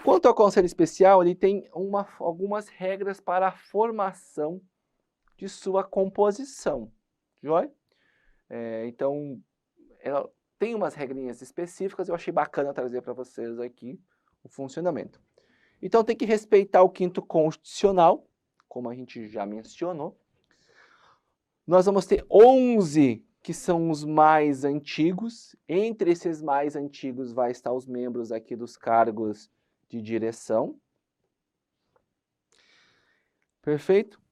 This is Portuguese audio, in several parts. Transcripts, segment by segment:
Quanto ao Conselho Especial, ele tem algumas regras para a formação de sua composição, joia? Então, ela tem umas regrinhas específicas, eu achei bacana trazer para vocês aqui o funcionamento. Então, tem que respeitar o 5º Constitucional, como a gente já mencionou. Nós vamos ter 11 que são os mais antigos. Entre esses mais antigos vai estar os membros aqui dos cargos de direção. Perfeito?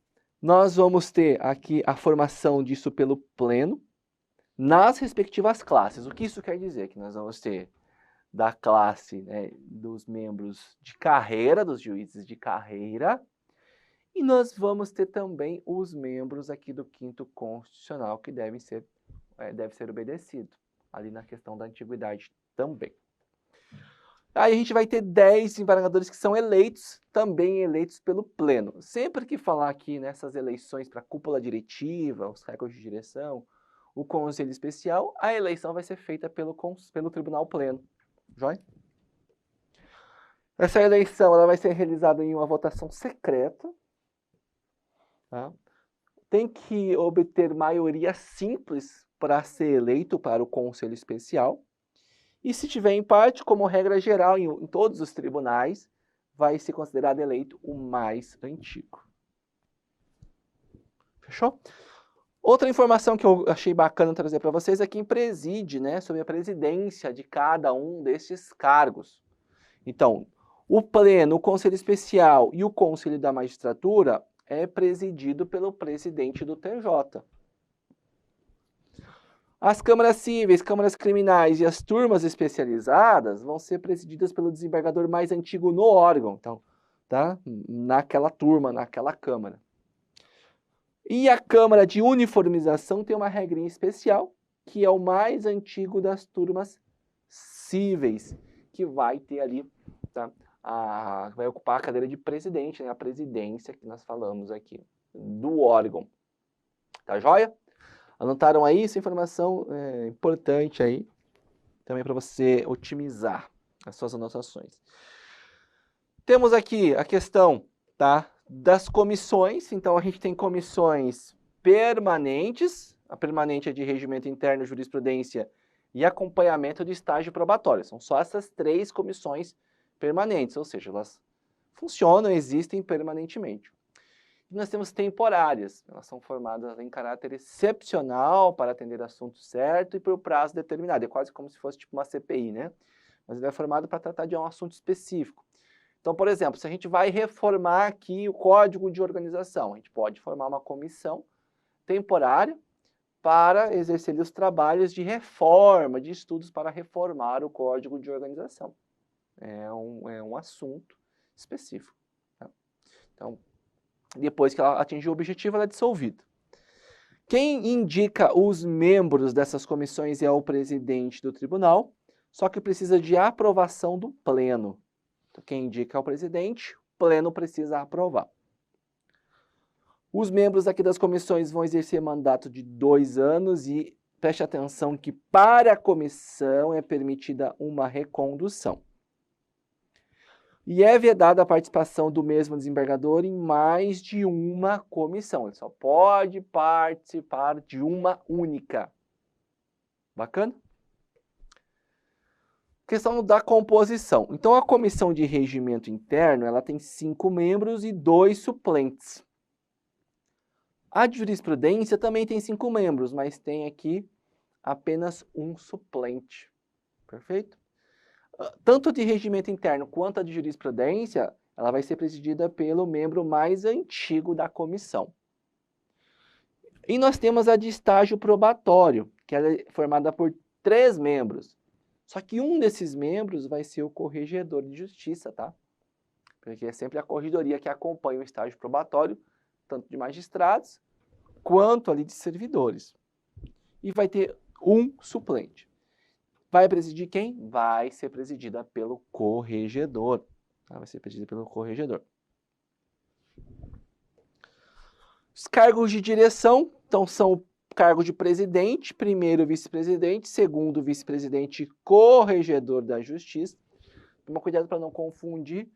Nós vamos ter aqui a formação disso pelo pleno, nas respectivas classes. O que isso quer dizer? Que nós vamos ter da classe, né, dos membros de carreira, dos juízes de carreira, e nós vamos ter também os membros aqui do 5º Constitucional, que deve ser obedecido, ali na questão da antiguidade também. Aí a gente vai ter 10 desembargadores que são eleitos, também eleitos pelo pleno. Sempre que falar aqui nessas eleições para a cúpula diretiva, os cargos de direção, o conselho especial, a eleição vai ser feita pelo tribunal pleno. Joia? Essa eleição ela vai ser realizada em uma votação secreta. Tá? Tem que obter maioria simples para ser eleito para o conselho especial. E se tiver empate, como regra geral em todos os tribunais, vai ser considerado eleito o mais antigo. Fechou? Outra informação que eu achei bacana trazer para vocês é quem preside, né, sobre a presidência de cada um desses cargos. Então, o pleno, o conselho especial e o conselho da magistratura é presidido pelo presidente do TJ. As câmaras cíveis, câmaras criminais e as turmas especializadas vão ser presididas pelo desembargador mais antigo no órgão, então, tá? Naquela turma, naquela câmara. E a câmara de uniformização tem uma regrinha especial, que é o mais antigo das turmas cíveis, que vai ter ali, tá? Vai ocupar a cadeira de presidente, né? A presidência que nós falamos aqui, do órgão. Tá joia? Anotaram aí? Essa informação é importante aí, também para você otimizar as suas anotações. Temos aqui a questão, tá, das comissões. Então, a gente tem comissões permanentes. A permanente é de regimento interno, jurisprudência e acompanhamento de estágio probatório. São só essas 3 comissões permanentes, ou seja, elas funcionam, existem permanentemente. E nós temos temporárias, elas são formadas em caráter excepcional para atender assunto certo e por prazo determinado. É quase como se fosse tipo uma CPI, né? Mas ele é formado para tratar de um assunto específico. Então, por exemplo, se a gente vai reformar aqui o Código de Organização, a gente pode formar uma comissão temporária para exercer os trabalhos de reforma, de estudos para reformar o Código de Organização. É um assunto específico. Tá? Então, depois que ela atingiu o objetivo, ela é dissolvida. Quem indica os membros dessas comissões é o presidente do tribunal, só que precisa de aprovação do pleno. Então, quem indica é o presidente, o pleno precisa aprovar. Os membros aqui das comissões vão exercer mandato de 2 anos e preste atenção que para a comissão é permitida uma recondução. E é vedada a participação do mesmo desembargador em mais de uma comissão. Ele só pode participar de uma única. Bacana? Questão da composição. Então, a comissão de regimento interno, ela tem 5 membros e 2 suplentes. A de jurisprudência também tem 5 membros, mas tem aqui apenas um suplente. Perfeito? Tanto de regimento interno quanto a de jurisprudência, ela vai ser presidida pelo membro mais antigo da comissão. E nós temos a de estágio probatório, que ela é formada por 3 membros. Só que um desses membros vai ser o corregedor de justiça, tá? Porque é sempre a corregedoria que acompanha o estágio probatório, tanto de magistrados, quanto ali de servidores. E vai ter um suplente. Vai presidir quem? Vai ser presidida pelo corregedor. Tá? Vai ser presidida pelo corregedor. Os cargos de direção, então, são o cargo de presidente, primeiro vice-presidente, segundo vice-presidente e corregedor da justiça. Toma cuidado para não confundir.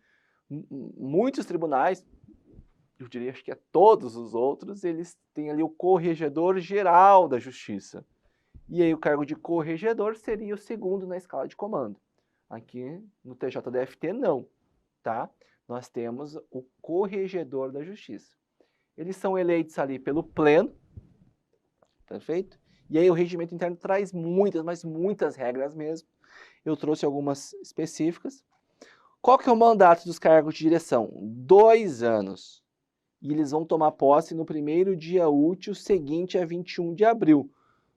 Muitos tribunais, eu diria acho que é todos os outros, eles têm ali o corregedor geral da justiça. E aí o cargo de corregedor seria o segundo na escala de comando. Aqui no TJDFT não, tá? Nós temos o corregedor da justiça. Eles são eleitos ali pelo pleno, perfeito? E aí o regimento interno traz muitas, mas muitas regras mesmo. Eu trouxe algumas específicas. Qual que é o mandato dos cargos de direção? 2 anos. E eles vão tomar posse no primeiro dia útil seguinte a 21 de abril.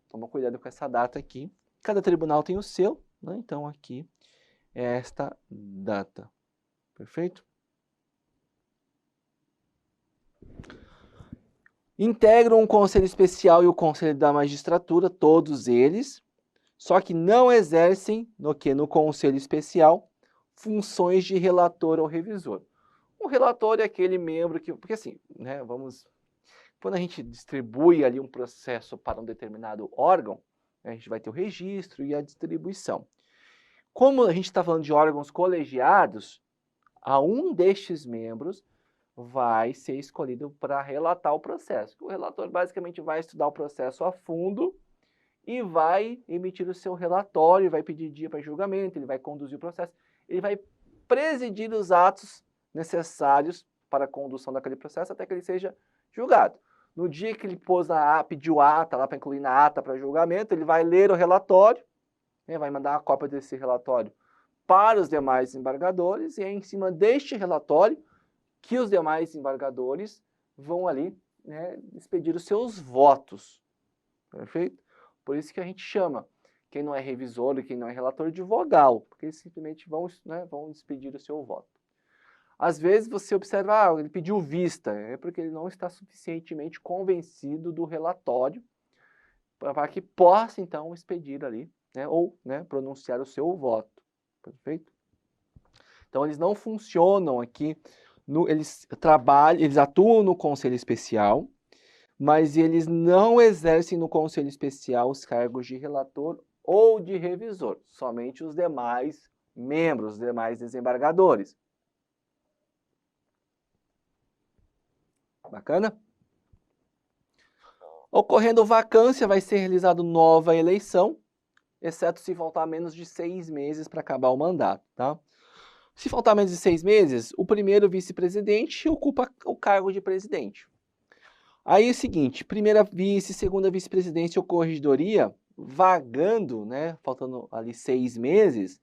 Toma cuidado com essa data aqui. Cada tribunal tem o seu, né? Então aqui é esta data. Perfeito? Integram o Conselho Especial e o Conselho da Magistratura, todos eles, só que não exercem, no Conselho Especial, funções de relator ou revisor. O relator é aquele membro que... Porque assim, né, quando a gente distribui ali um processo para um determinado órgão, a gente vai ter o registro e a distribuição. Como a gente está falando de órgãos colegiados, a um destes membros vai ser escolhido para relatar o processo. O relator basicamente vai estudar o processo a fundo e vai emitir o seu relatório, vai pedir dia para julgamento, ele vai conduzir o processo, ele vai presidir os atos necessários para a condução daquele processo até que ele seja julgado. No dia que ele pediu ata lá para incluir na ata para julgamento, ele vai ler o relatório, né, vai mandar uma cópia desse relatório para os demais desembargadores e é em cima deste relatório que os demais desembargadores vão ali, né, expedir os seus votos. Perfeito? Por isso que a gente chama quem não é revisor e quem não é relator de vogal, porque eles simplesmente vão expedir o seu voto. Às vezes você observa, ele pediu vista, é porque ele não está suficientemente convencido do relatório para que possa, então, expedir ali, né, ou pronunciar o seu voto. Perfeito? Então, eles não funcionam aqui, eles atuam no Conselho Especial, mas eles não exercem no Conselho Especial os cargos de relator ou de revisor, somente os demais membros, os demais desembargadores. Bacana? Ocorrendo vacância, vai ser realizada nova eleição, exceto se faltar menos de 6 meses para acabar o mandato, tá? Se faltar menos de 6 meses, o primeiro vice-presidente ocupa o cargo de presidente. Aí é o seguinte, primeira vice, segunda vice-presidência ou corregedoria, vagando, né, faltando ali 6 meses,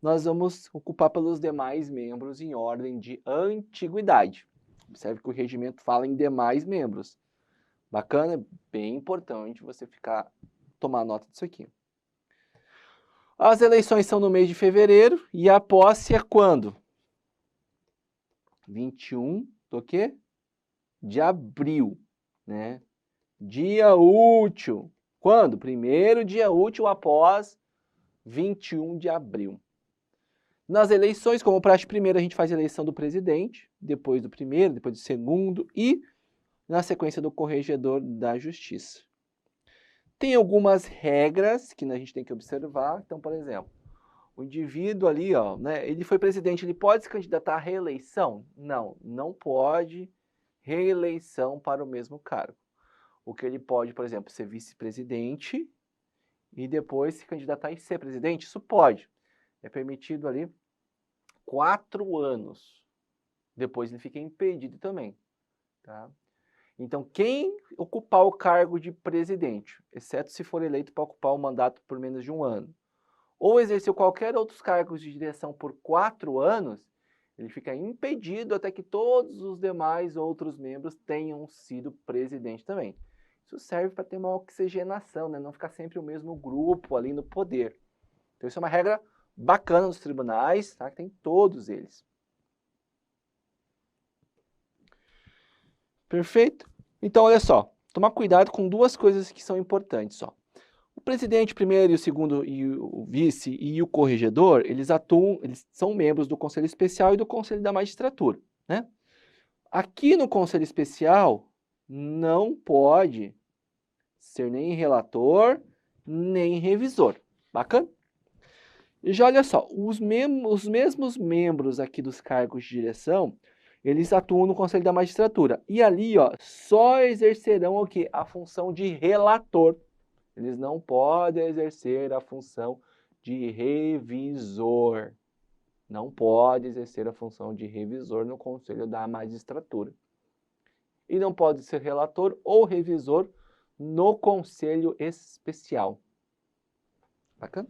nós vamos ocupar pelos demais membros em ordem de antiguidade. Observe que o regimento fala em demais membros. Bacana? Bem importante você tomar nota disso aqui. As eleições são no mês de fevereiro e a posse é quando? 21 do quê? De abril, né? Dia útil. Quando? Primeiro dia útil após 21 de abril. Nas eleições, como praxe primeira, a gente faz a eleição do presidente, depois do primeiro, depois do segundo e na sequência do corregedor da justiça. Tem algumas regras que a gente tem que observar. Então, por exemplo, o indivíduo ali, ó, né, ele foi presidente, ele pode se candidatar à reeleição? Não, não pode reeleição para o mesmo cargo. O que ele pode, por exemplo, ser vice-presidente e depois se candidatar e ser presidente? Isso pode. É permitido ali 4 anos. Depois ele fica impedido também, tá? Então, quem ocupar o cargo de presidente, exceto se for eleito para ocupar o mandato por menos de 1 ano, ou exerceu qualquer outros cargos de direção por 4 anos, ele fica impedido até que todos os demais outros membros tenham sido presidente também. Isso serve para ter uma oxigenação, né? Não ficar sempre o mesmo grupo ali no poder. Então, isso é uma regra bacana dos tribunais, tá? Que tem todos eles. Perfeito? Então, olha só, tomar cuidado com 2 coisas que são importantes, ó. O presidente, o primeiro e o segundo, e o vice e o corregedor, eles são membros do Conselho Especial e do Conselho da Magistratura, né? Aqui no Conselho Especial, não pode ser nem relator, nem revisor. Bacana? Já olha só, os mesmos membros aqui dos cargos de direção, eles atuam no Conselho da Magistratura. E ali, ó, só exercerão o quê? A função de relator. Eles não podem exercer a função de revisor. Não pode exercer a função de revisor no Conselho da Magistratura. E não pode ser relator ou revisor no Conselho Especial. Bacana?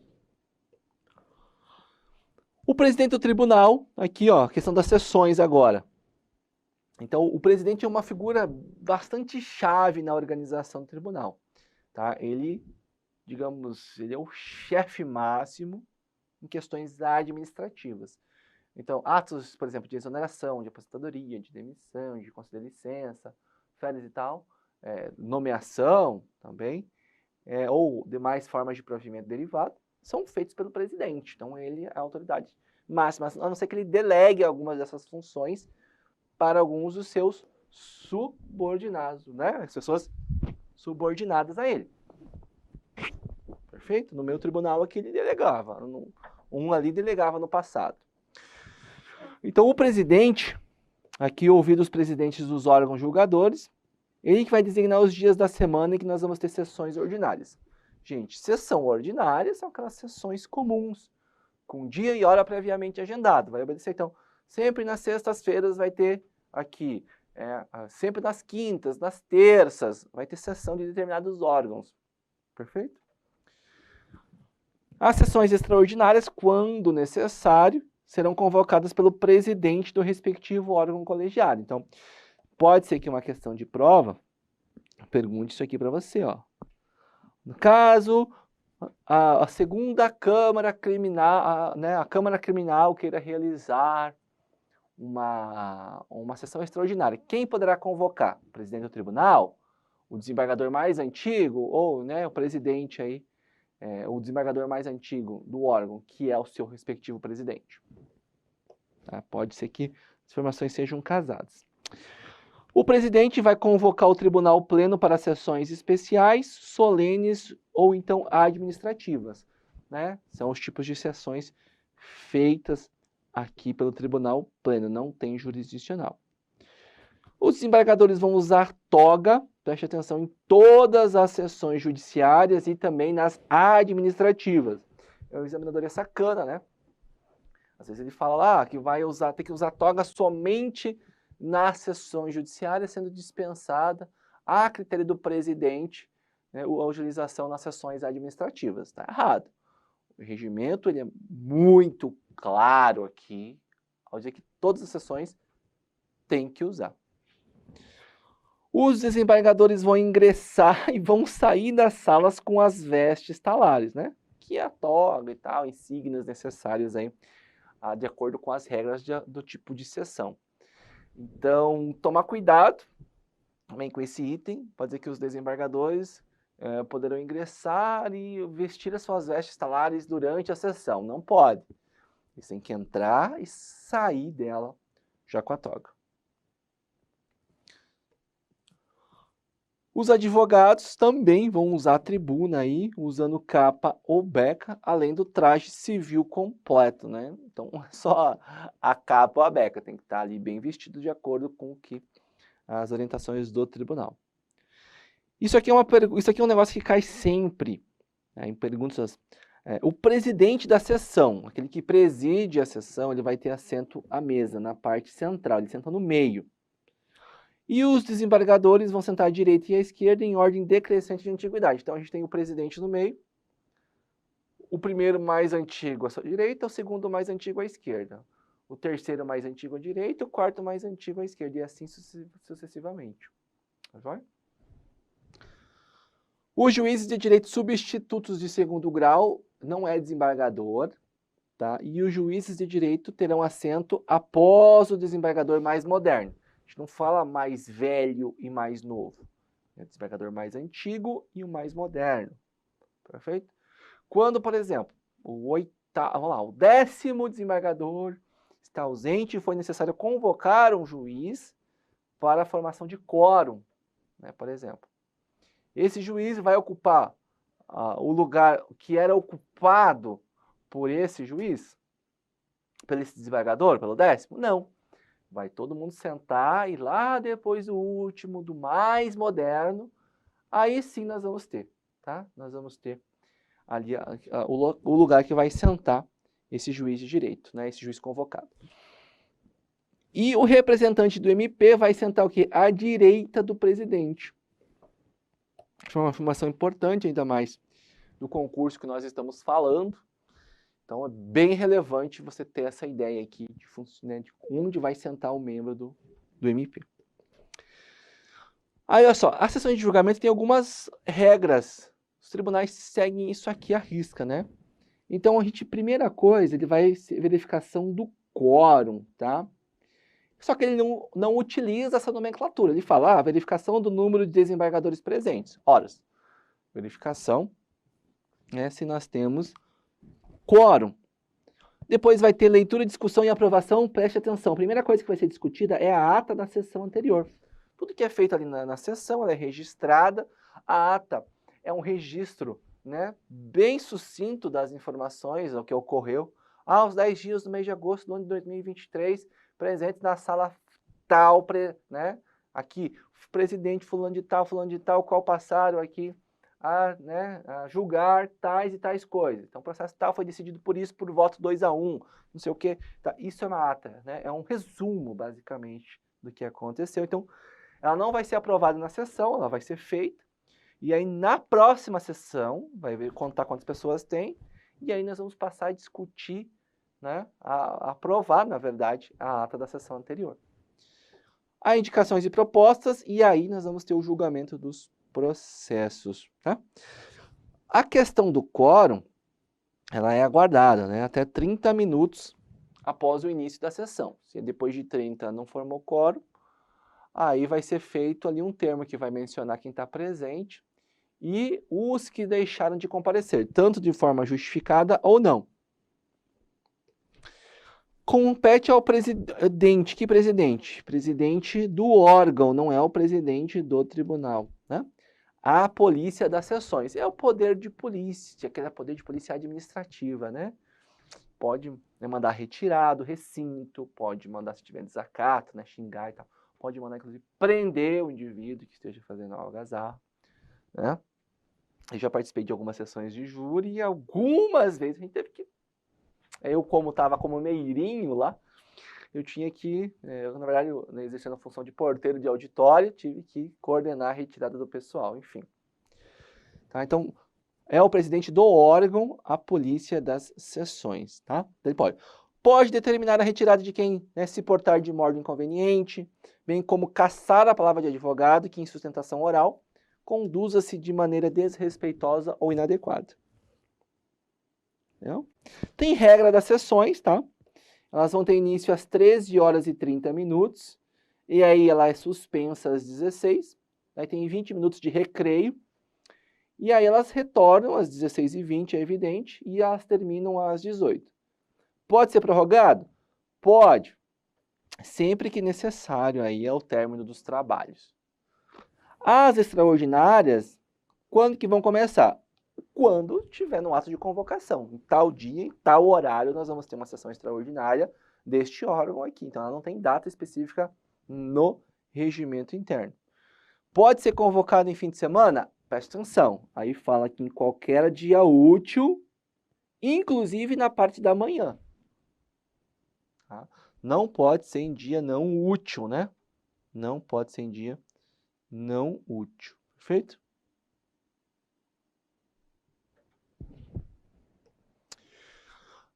O presidente do tribunal, aqui ó, questão das sessões agora. Então, o presidente é uma figura bastante chave na organização do tribunal. Tá? Ele, digamos, ele é o chefe máximo em questões administrativas. Então, atos, por exemplo, de exoneração, de aposentadoria, de demissão, de conceder licença, férias e tal, nomeação também, ou demais formas de provimento derivado, são feitos pelo presidente. Então, ele é a autoridade máxima, a não ser que ele delegue algumas dessas funções para alguns dos seus subordinados, né? As pessoas subordinadas a ele. Perfeito? No meu tribunal aqui ele delegava, um ali delegava no passado. Então, o presidente, aqui ouvido os presidentes dos órgãos julgadores, ele que vai designar os dias da semana em que nós vamos ter sessões ordinárias. Gente, sessão ordinária são aquelas sessões comuns, com dia e hora previamente agendado. Vai obedecer, então, sempre nas sextas-feiras vai ter aqui, sempre nas quintas, nas terças, vai ter sessão de determinados órgãos. Perfeito? As sessões extraordinárias, quando necessário, serão convocadas pelo presidente do respectivo órgão colegiado. Então, pode ser que uma questão de prova pergunte isso aqui para você, ó. No caso, a segunda Câmara Criminal, a Câmara Criminal queira realizar uma sessão extraordinária. Quem poderá convocar? O presidente do tribunal? O desembargador mais antigo? Ou o presidente aí, o desembargador mais antigo do órgão, que é o seu respectivo presidente. Tá? Pode ser que as informações sejam casadas. O presidente vai convocar o tribunal pleno para sessões especiais, solenes ou então administrativas. Né? São os tipos de sessões feitas aqui pelo tribunal pleno, não tem jurisdicional. Os desembargadores vão usar toga, preste atenção, em todas as sessões judiciárias e também nas administrativas. O examinador é sacana, né? Às vezes ele fala lá que tem que usar toga somente nas sessões judiciárias, sendo dispensada a critério do presidente, né, a utilização nas sessões administrativas. Está errado. O regimento ele é muito claro aqui, ao dizer que todas as sessões tem que usar. Os desembargadores vão ingressar e vão sair das salas com as vestes talares, né? Que é a toga e tal, insígnias necessárias aí, de acordo com as regras do tipo de sessão. Então, tomar cuidado também com esse item. Pode dizer que os desembargadores poderão ingressar e vestir as suas vestes talares durante a sessão. Não pode. Eles têm que entrar e sair dela já com a toga. Os advogados também vão usar a tribuna aí, usando capa ou beca, além do traje civil completo, né? Então, só a capa ou a beca tem que estar ali bem vestido de acordo com as orientações do tribunal. Isso aqui é um negócio que cai sempre, né, em perguntas. O presidente da sessão, aquele que preside a sessão, ele vai ter assento à mesa, na parte central, ele senta no meio. E os desembargadores vão sentar à direita e à esquerda em ordem decrescente de antiguidade. Então, a gente tem o presidente no meio, o primeiro mais antigo à sua direita, o segundo mais antigo à esquerda, o terceiro mais antigo à direita, o quarto mais antigo à esquerda, e assim sucessivamente. Tá bom? Os juízes de direito substitutos de segundo grau não é desembargador, tá? E os juízes de direito terão assento após o desembargador mais moderno. A gente não fala mais velho e mais novo. É o desembargador mais antigo e o mais moderno. Perfeito? Quando, por exemplo, o 10º desembargador está ausente e foi necessário convocar um juiz para a formação de quórum, né, por exemplo. Esse juiz vai ocupar o lugar que era ocupado por esse juiz? Pelo esse desembargador? Pelo 10º? Não. Vai todo mundo sentar e lá depois do último, do mais moderno, aí sim nós vamos ter, tá? Nós vamos ter ali o lugar que vai sentar esse juiz de direito, né? Esse juiz convocado. E o representante do MP vai sentar o quê? À direita do presidente. Foi uma informação importante, ainda mais do concurso que nós estamos falando. Então, é bem relevante você ter essa ideia aqui de onde vai sentar o membro do MP. Aí, olha só, a sessão de julgamento tem algumas regras. Os tribunais seguem isso aqui à risca, né? Então, primeira coisa, ele vai ser verificação do quórum, tá? Só que ele não utiliza essa nomenclatura. Ele fala, verificação do número de desembargadores presentes. Ora, verificação, né, se nós temos quórum. Depois vai ter leitura, discussão e aprovação. Preste atenção. A primeira coisa que vai ser discutida é a ata da sessão anterior. Tudo que é feito ali na sessão, ela é registrada. A ata é um registro, né, bem sucinto das informações, o que ocorreu. Aos 10 dias do mês de agosto do ano de 2023, presentes na sala tal, né, aqui, presidente fulano de tal, qual passaram aqui a julgar tais e tais coisas. Então, o processo tal foi decidido por isso, por voto 2-1, não sei o quê. Tá, isso é uma ata, né? É um resumo, basicamente, do que aconteceu. Então, ela não vai ser aprovada na sessão, ela vai ser feita. E aí, na próxima sessão, vai contar quantas pessoas tem. E aí, nós vamos passar a discutir, né? A aprovar, na verdade, a ata da sessão anterior. Há indicações e propostas, e aí nós vamos ter o julgamento dos processos, tá? A questão do quórum, ela é aguardada, né, até 30 minutos após o início da sessão. Se depois de 30 não formou quórum, aí vai ser feito ali um termo que vai mencionar quem está presente e os que deixaram de comparecer, tanto de forma justificada ou não. Compete ao presidente. Que presidente? Presidente do órgão, não é o presidente do tribunal, né? A polícia das sessões. É o poder de polícia, aquele poder de polícia administrativa, né? Pode mandar retirar do recinto, pode mandar, se tiver desacato, né, xingar e tal. Pode mandar, inclusive, prender o indivíduo que esteja fazendo algazarra, né? Eu já participei de algumas sessões de júri e algumas vezes a gente teve que... Eu, como estava como meirinho lá, eu tinha que, na verdade, exercendo a função de porteiro de auditório, tive que coordenar a retirada do pessoal, enfim. Tá? Então, é o presidente do órgão, a polícia das sessões, tá? Ele pode determinar a retirada de quem, né, se portar de modo inconveniente, bem como cassar a palavra de advogado que em sustentação oral conduza-se de maneira desrespeitosa ou inadequada. Entendeu? Tem regra das sessões, tá? Elas vão ter início às 13h30, e aí ela é suspensa às 16h, aí tem 20 minutos de recreio, e aí elas retornam às 16h20, é evidente, e elas terminam às 18h. Pode ser prorrogado? Pode, sempre que necessário, aí é o término dos trabalhos. As extraordinárias, quando que vão começar? Quando tiver no ato de convocação. Em tal dia, em tal horário, nós vamos ter uma sessão extraordinária deste órgão aqui. Então, ela não tem data específica no regimento interno. Pode ser convocado em fim de semana? Presta atenção. Aí fala que em qualquer dia útil, inclusive na parte da manhã. Tá? Não pode ser em dia não útil, né? Não pode ser em dia não útil. Perfeito?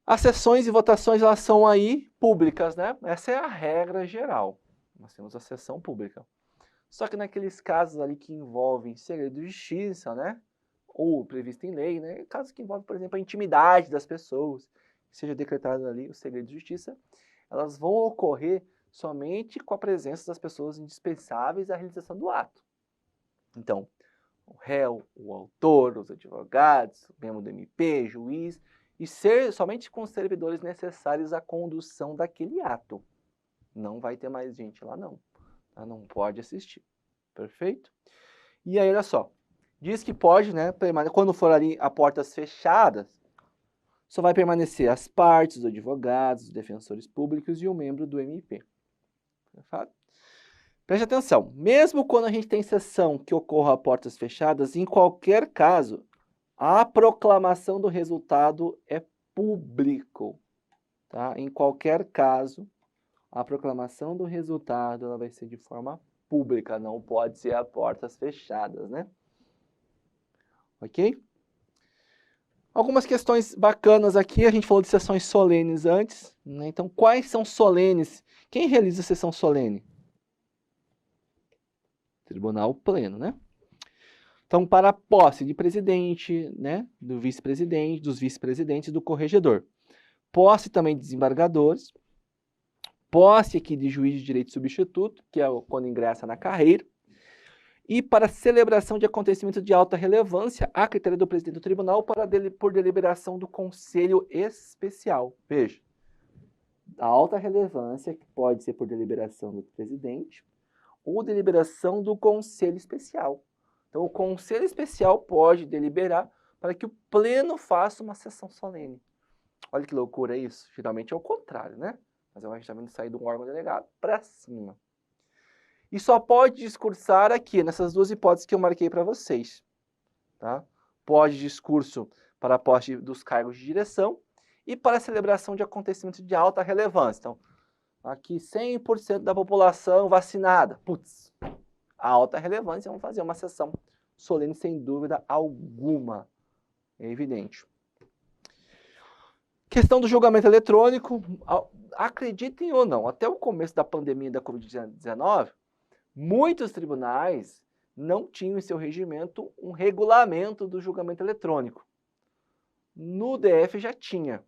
As sessões e votações, elas são aí públicas, né? Essa é a regra geral. Nós temos a sessão pública. Só que naqueles casos ali que envolvem segredo de justiça, né? Ou previsto em lei, né? Casos que envolvem, por exemplo, a intimidade das pessoas, que seja decretado ali o segredo de justiça, elas vão ocorrer somente com a presença das pessoas indispensáveis à realização do ato. Então, o réu, o autor, os advogados, o membro do MP, juiz, e ser somente com os servidores necessários à condução daquele ato. Não vai ter mais gente lá, não. Tá? Não pode assistir. Perfeito? E aí, olha só. Diz que pode, né, quando for ali a portas fechadas, só vai permanecer as partes, os advogados, os defensores públicos e um membro do MP. Preste atenção, mesmo quando a gente tem sessão que ocorra a portas fechadas, em qualquer caso, a proclamação do resultado é público. Tá? Em qualquer caso, a proclamação do resultado ela vai ser de forma pública, não pode ser a portas fechadas, né? Ok? Algumas questões bacanas aqui, a gente falou de sessões solenes antes, né? Então, quais são solenes? Quem realiza a sessão solene? Tribunal Pleno, né? Então, para a posse de presidente, né? Do vice-presidente, dos vice-presidentes e do corregedor. Posse também de desembargadores. Posse aqui de juiz de direito substituto, que é quando ingressa na carreira. E para celebração de acontecimentos de alta relevância, a critério do presidente do tribunal por deliberação do conselho especial. Veja, a alta relevância que pode ser por deliberação do presidente ou deliberação do conselho especial. Então, o conselho especial pode deliberar para que o pleno faça uma sessão solene. Olha que loucura isso. Geralmente é o contrário, né? Mas a gente está vendo sair de um órgão delegado para cima. E só pode discursar aqui, nessas duas hipóteses que eu marquei para vocês. Tá? Pode discurso para a posse dos cargos de direção e para a celebração de acontecimentos de alta relevância. Então, aqui 100% da população vacinada. Putz, alta relevância, vamos fazer uma sessão solene sem dúvida alguma. É evidente. Questão do julgamento eletrônico, acreditem ou não, até o começo da pandemia da Covid-19, muitos tribunais não tinham em seu regimento um regulamento do julgamento eletrônico. No DF já tinha.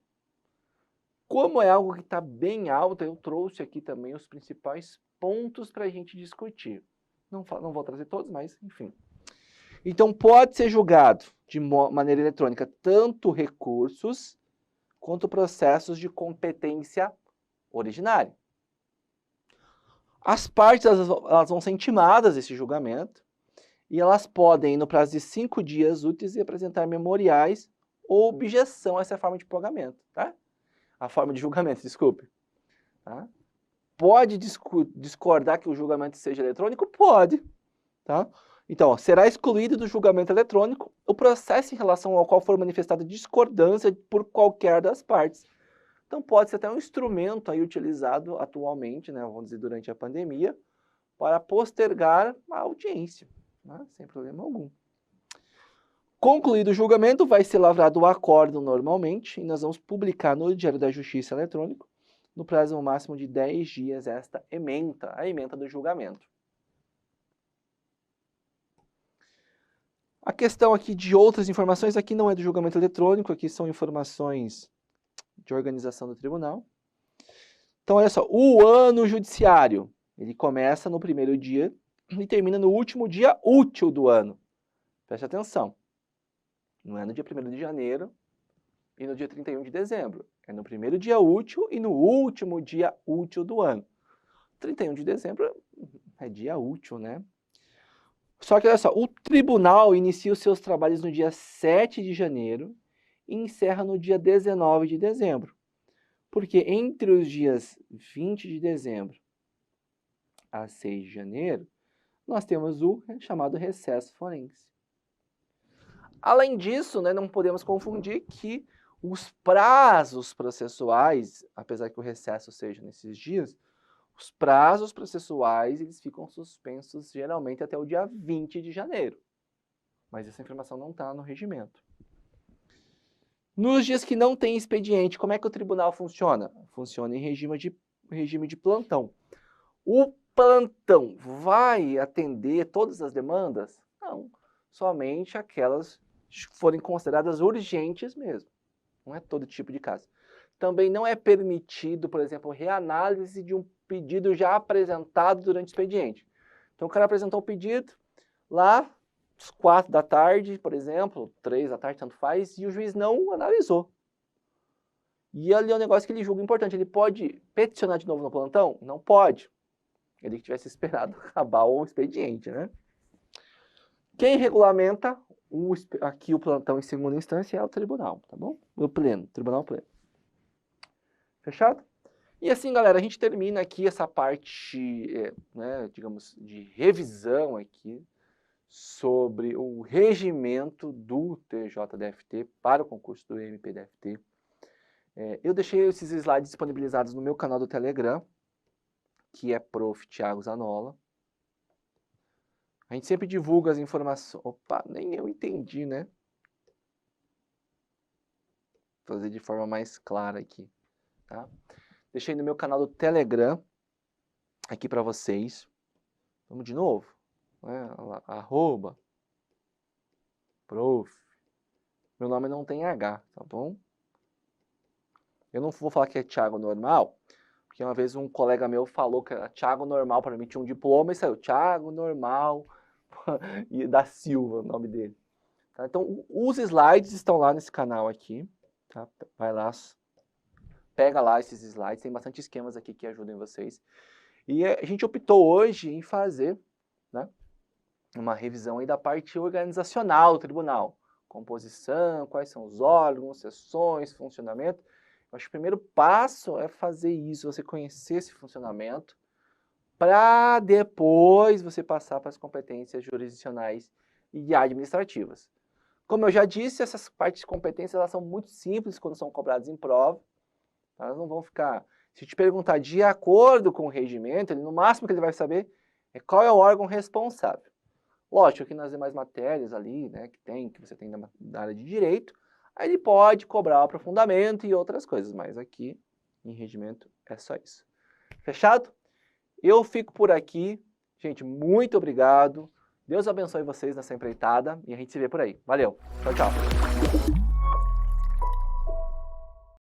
Como é algo que está bem alto, eu trouxe aqui também os principais pontos para a gente discutir. Não vou trazer todos, mas enfim. Então, pode ser julgado de maneira eletrônica tanto recursos quanto processos de competência originária. As partes elas vão ser intimadas desse julgamento e elas podem, no prazo de 5 dias úteis, apresentar memoriais ou objeção a essa forma de pagamento, tá? A forma de julgamento, desculpe. Tá? Pode discordar que o julgamento seja eletrônico? Pode. Tá? Então, será excluído do julgamento eletrônico o processo em relação ao qual for manifestada discordância por qualquer das partes. Então, pode ser até um instrumento aí utilizado atualmente, né, vamos dizer, durante a pandemia, para postergar a audiência, né, sem problema algum. Concluído o julgamento, vai ser lavrado o acórdão normalmente e nós vamos publicar no Diário da Justiça eletrônico, no prazo máximo de 10 dias, esta ementa, a ementa do julgamento. A questão aqui de outras informações, aqui não é do julgamento eletrônico, aqui são informações de organização do tribunal. Então, olha só, o ano judiciário, ele começa no primeiro dia e termina no último dia útil do ano. Preste atenção. Não é no dia 1º de janeiro e no dia 31 de dezembro. É no primeiro dia útil e no último dia útil do ano. 31 de dezembro é dia útil, né? Só que olha só, o tribunal inicia os seus trabalhos no dia 7 de janeiro e encerra no dia 19 de dezembro. Porque entre os dias 20 de dezembro a 6 de janeiro, nós temos o chamado recesso forense. Além disso, né, não podemos confundir que os prazos processuais, apesar que o recesso seja nesses dias, os prazos processuais eles ficam suspensos geralmente até o dia 20 de janeiro. Mas essa informação não está no regimento. Nos dias que não tem expediente, como é que o tribunal funciona? Funciona em regime de plantão. O plantão vai atender todas as demandas? Não, somente aquelas que forem consideradas urgentes mesmo. Não é todo tipo de caso. Também não é permitido, por exemplo, reanálise de um pedido já apresentado durante o expediente. Então, o cara apresentou o pedido lá, às 4 da tarde, por exemplo, 3 da tarde, tanto faz, e o juiz não analisou. E ali é um negócio que ele julga importante. Ele pode peticionar de novo no plantão? Não pode. Ele que tivesse esperado acabar o expediente, né? Quem regulamenta Aqui o plantão em segunda instância é o tribunal, tá bom? O pleno, tribunal pleno. Fechado? E assim, galera, a gente termina aqui essa parte, né, digamos, de revisão aqui sobre o regimento do TJDFT para o concurso do MPDFT. Eu deixei esses slides disponibilizados no meu canal do Telegram, que é Prof. Thiago Zanola. A gente sempre divulga as informações. Opa, nem eu entendi, né? Vou fazer de forma mais clara aqui, tá? Deixei no meu canal do Telegram, aqui para vocês. Vamos de novo? @ prof. Meu nome não tem H, tá bom? Eu não vou falar que é Thiago Normal, porque uma vez um colega meu falou que era Thiago Normal para mim, tinha um diploma e saiu Thiago Normal e da Silva, o nome dele. Tá? Então, os slides estão lá nesse canal aqui, tá? Vai lá, pega lá esses slides, tem bastante esquemas aqui que ajudem vocês. E a gente optou hoje em fazer, né, uma revisão aí da parte organizacional do tribunal. Composição, quais são os órgãos, sessões, funcionamento. Eu acho que o primeiro passo é fazer isso, você conhecer esse funcionamento, para depois você passar para as competências jurisdicionais e administrativas. Como eu já disse, essas partes de competências elas são muito simples quando são cobradas em prova. Elas não vão ficar... Se te perguntar de acordo com o regimento, no máximo que ele vai saber é qual é o órgão responsável. Lógico que nas demais matérias ali, né, que você tem da área de direito, aí ele pode cobrar o aprofundamento e outras coisas, mas aqui em regimento é só isso. Fechado? Eu fico por aqui. Gente, muito obrigado. Deus abençoe vocês nessa empreitada e a gente se vê por aí. Valeu. Tchau, tchau.